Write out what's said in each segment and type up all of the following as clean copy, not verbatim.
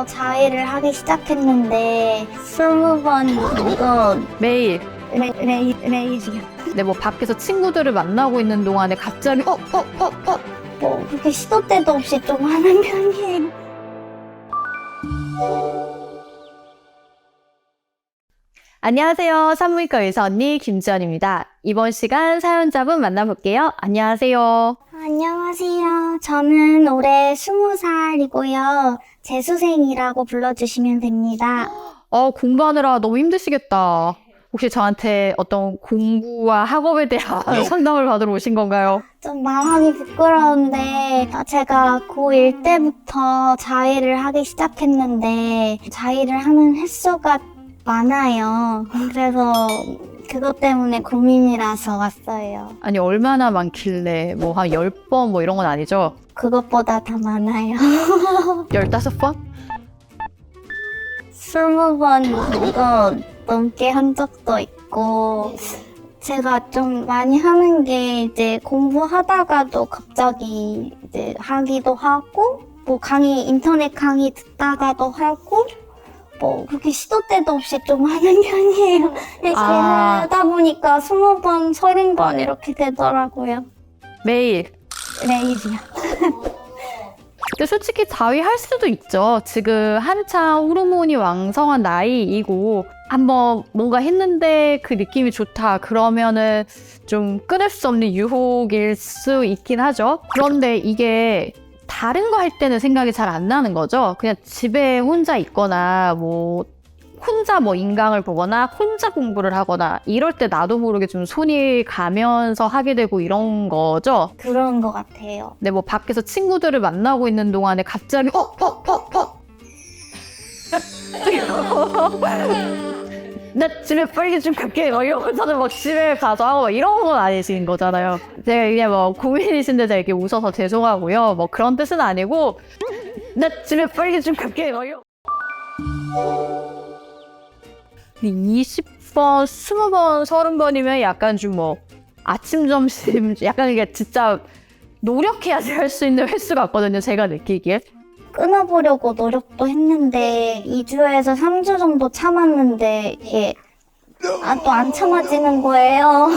자위를 하기 시작했는데 20번 이거 매일. 레이지요. 근데 뭐 밖에서 친구들을 만나고 있는 동안에 갑자기 뭐 그렇게 시도 때도 없이 좀 하는 편이에요. 안녕하세요. 산부인과 의사 언니 김지연입니다. 이번 시간 사연자분 만나볼게요. 안녕하세요. 안녕하세요. 저는 올해 20살이고요. 재수생이라고 불러주시면 됩니다. 공부하느라 너무 힘드시겠다. 혹시 저한테 어떤 공부와 학업에 대한 상담을 받으러 오신 건가요? 좀 말하기 부끄러운데 제가 고1 때부터 자위를 하기 시작했는데 자위를 하는 횟수가 많아요. 그래서 그것 때문에 고민이라서 왔어요. 아니 얼마나 많길래 뭐 한 10번 뭐 이런 건 아니죠? 그것보다 더 많아요. 15번? 20번 이거 넘게 한 적도 있고 제가 좀 많이 하는 게 이제 공부하다가도 갑자기 이제 하기도 하고 뭐 인터넷 강의 듣다가도 하고 뭐 그렇게 시도 때도 없이 좀 하는 편이에요. 이렇게 하다 보니까 20번, 30번 이렇게 되더라고요. 매일. 매일이요. 근데 솔직히 자위할 수도 있죠. 지금 한창 호르몬이 왕성한 나이이고 한번 뭔가 했는데 그 느낌이 좋다 그러면은 좀 끊을 수 없는 유혹일 수 있긴 하죠. 그런데 이게 다른 거 할 때는 생각이 잘 안 나는 거죠. 그냥 집에 혼자 있거나 뭐 혼자 뭐 인강을 보거나 혼자 공부를 하거나 이럴 때 나도 모르게 좀 손이 가면서 하게 되고 이런 거죠. 그런 것 같아요. 근데 뭐 밖에서 친구들을 만나고 있는 동안에 갑자기 나 집에 빨리 좀 갈게 막 이러고서는 막 집에 가서 하고 막 이런 건 아니신 거잖아요. 제가 그냥 뭐 고민이신데 제가 이렇게 웃어서 죄송하고요. 뭐 그런 뜻은 아니고 나 집에 빨리 좀 갈게 막 이러 20번, 20번, 30번이면 약간 좀 뭐 아침, 점심 약간 이게 진짜 노력해야지 할 수 있는 횟수 같거든요. 제가 느끼기에. 끊어보려고 노력도 했는데 2주에서 3주 정도 참았는데 이게 또 안 참아지는 거예요.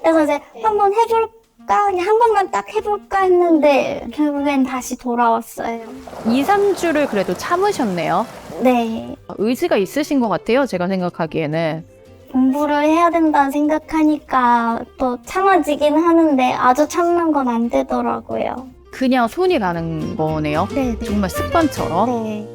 그래서 이제 한번 해볼까? 그냥 한 번만 딱 해볼까 했는데 결국엔 다시 돌아왔어요. 2, 3주를 그래도 참으셨네요. 네. 의지가 있으신 것 같아요. 제가 생각하기에는. 공부를 해야 된다는 생각하니까 또 참아지긴 하는데 아주 참는 건 안 되더라고요. 그냥 손이 가는 거네요. 네. 정말 습관처럼. 네.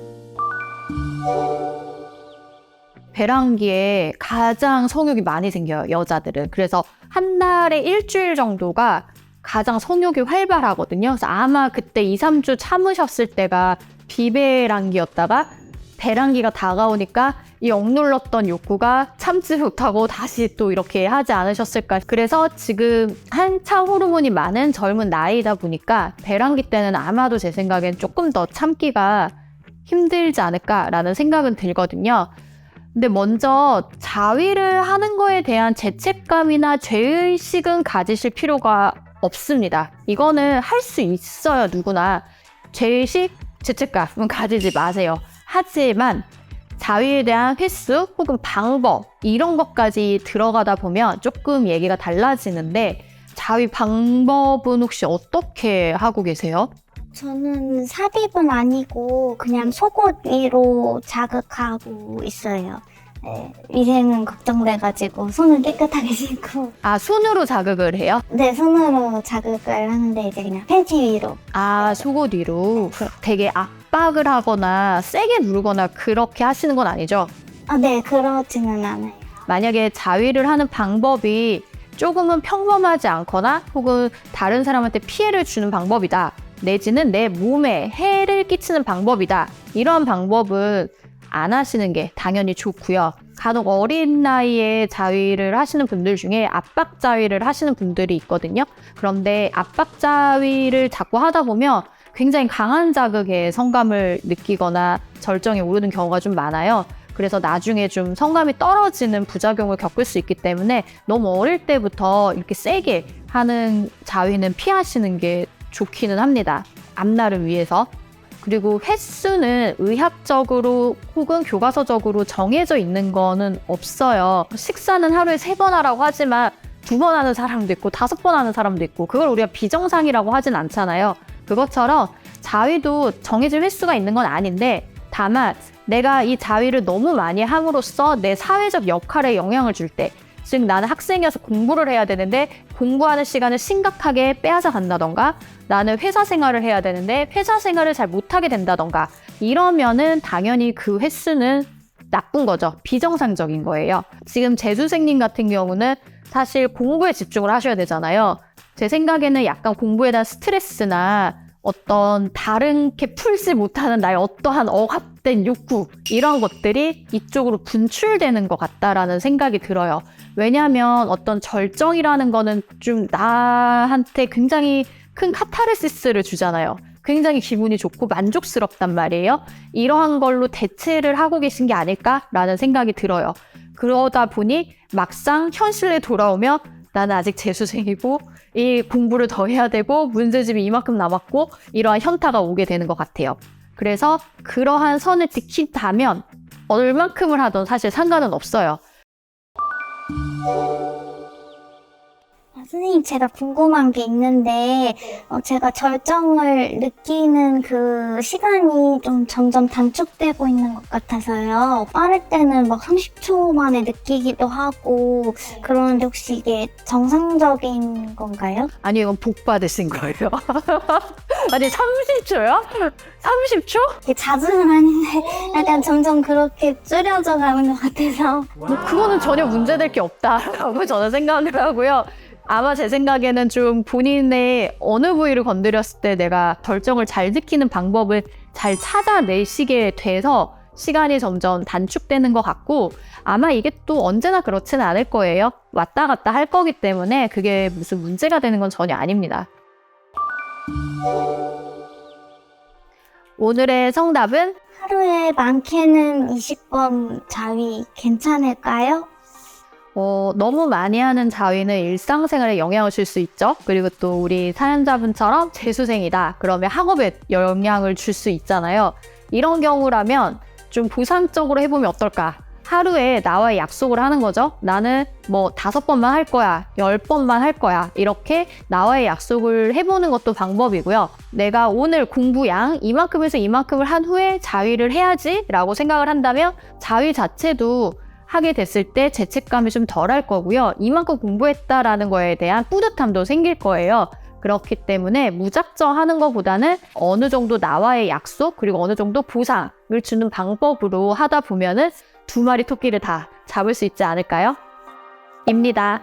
배란기에 가장 성욕이 많이 생겨요. 여자들은. 그래서 한 달에 일주일 정도가 가장 성욕이 활발하거든요. 그래서 아마 그때 2, 3주 참으셨을 때가 비배란기였다가 배란기가 다가오니까 이 억눌렀던 욕구가 참지 못하고 다시 또 이렇게 하지 않으셨을까. 그래서 지금 한창 호르몬이 많은 젊은 나이다 보니까 배란기 때는 아마도 제 생각엔 조금 더 참기가 힘들지 않을까라는 생각은 들거든요. 근데 먼저 자위를 하는 거에 대한 죄책감이나 죄의식은 가지실 필요가 없습니다. 이거는 할 수 있어요, 누구나. 죄의식, 죄책감은 가지지 마세요. 하지만 자위에 대한 횟수 혹은 방법 이런 것까지 들어가다 보면 조금 얘기가 달라지는데 자위 방법은 혹시 어떻게 하고 계세요? 저는 삽입은 아니고 그냥 속옷 위로 자극하고 있어요. 네, 위생은 걱정돼가지고 손을 깨끗하게 씻고. 아, 손으로 자극을 해요? 네, 손으로 자극을 하는데 이제 그냥 팬티 위로. 아, 속옷 위로 되게 압박을 하거나 세게 누르거나 그렇게 하시는 건 아니죠? 네, 그렇지는 않아요. 만약에 자위를 하는 방법이 조금은 평범하지 않거나 혹은 다른 사람한테 피해를 주는 방법이다. 내지는 내 몸에 해를 끼치는 방법이다. 이런 방법은 안 하시는 게 당연히 좋고요. 간혹 어린 나이에 자위를 하시는 분들 중에 압박 자위를 하시는 분들이 있거든요. 그런데 압박 자위를 자꾸 하다 보면 굉장히 강한 자극에 성감을 느끼거나 절정에 오르는 경우가 좀 많아요. 그래서 나중에 좀 성감이 떨어지는 부작용을 겪을 수 있기 때문에 너무 어릴 때부터 이렇게 세게 하는 자위는 피하시는 게 좋기는 합니다. 앞날을 위해서. 그리고 횟수는 의학적으로 혹은 교과서적으로 정해져 있는 거는 없어요. 식사는 하루에 3번 하라고 하지만 2번 하는 사람도 있고 5번 하는 사람도 있고 그걸 우리가 비정상이라고 하진 않잖아요. 그것처럼 자위도 정해진 횟수가 있는 건 아닌데 다만 내가 이 자위를 너무 많이 함으로써 내 사회적 역할에 영향을 줄 때, 즉 나는 학생이어서 공부를 해야 되는데 공부하는 시간을 심각하게 빼앗아 간다던가, 나는 회사 생활을 해야 되는데 회사 생활을 잘 못하게 된다던가, 이러면은 당연히 그 횟수는 나쁜 거죠. 비정상적인 거예요. 지금 재수생님 같은 경우는 사실 공부에 집중을 하셔야 되잖아요. 제 생각에는 약간 공부에 대한 스트레스나 어떤 다른 게 풀지 못하는 나의 어떠한 억압된 욕구, 이런 것들이 이쪽으로 분출되는 것 같다라는 생각이 들어요. 왜냐하면 어떤 절정이라는 거는 좀 나한테 굉장히 큰 카타르시스를 주잖아요. 굉장히 기분이 좋고 만족스럽단 말이에요. 이러한 걸로 대체를 하고 계신 게 아닐까라는 생각이 들어요. 그러다 보니 막상 현실에 돌아오면 나는 아직 재수생이고 이 공부를 더 해야 되고 문제집이 이만큼 남았고 이러한 현타가 오게 되는 것 같아요. 그래서 그러한 선을 지킨다면 얼만큼을 하든 사실 상관은 없어요. 선생님, 제가 궁금한 게 있는데, 제가 절정을 느끼는 그 시간이 좀 점점 단축되고 있는 것 같아서요. 빠를 때는 막 30초 만에 느끼기도 하고, 그런데 혹시 이게 정상적인 건가요? 아니, 이건 복 받으신 거예요. 아니, 30초요? 30초? 이게 자주는 아닌데, 약간 점점 그렇게 줄여져 가는 것 같아서. 뭐 그거는 전혀 문제될 게 없다라고 저는 생각을 하고요. 아마 제 생각에는 좀 본인의 어느 부위를 건드렸을 때 내가 절정을 잘 지키는 방법을 잘 찾아내시게 돼서 시간이 점점 단축되는 것 같고, 아마 이게 또 언제나 그렇지는 않을 거예요. 왔다 갔다 할 거기 때문에 그게 무슨 문제가 되는 건 전혀 아닙니다. 오늘의 정답은 하루에 많게는 20번 자위 괜찮을까요? 너무 많이 하는 자위는 일상생활에 영향을 줄 수 있죠. 그리고 또 우리 사연자분처럼 재수생이다. 그러면 학업에 영향을 줄 수 있잖아요. 이런 경우라면 좀 보상적으로 해보면 어떨까? 하루에 나와의 약속을 하는 거죠. 나는 뭐 5번만 할 거야, 10번만 할 거야. 이렇게 나와의 약속을 해보는 것도 방법이고요. 내가 오늘 공부량 이만큼에서 이만큼을 한 후에 자위를 해야지 라고 생각을 한다면 자위 자체도 하게 됐을 때 죄책감이 좀 덜할 거고요. 이만큼 공부했다라는 거에 대한 뿌듯함도 생길 거예요. 그렇기 때문에 무작정 하는 것보다는 어느 정도 나와의 약속, 그리고 어느 정도 보상을 주는 방법으로 하다 보면은 2마리 토끼를 다 잡을 수 있지 않을까요? 입니다.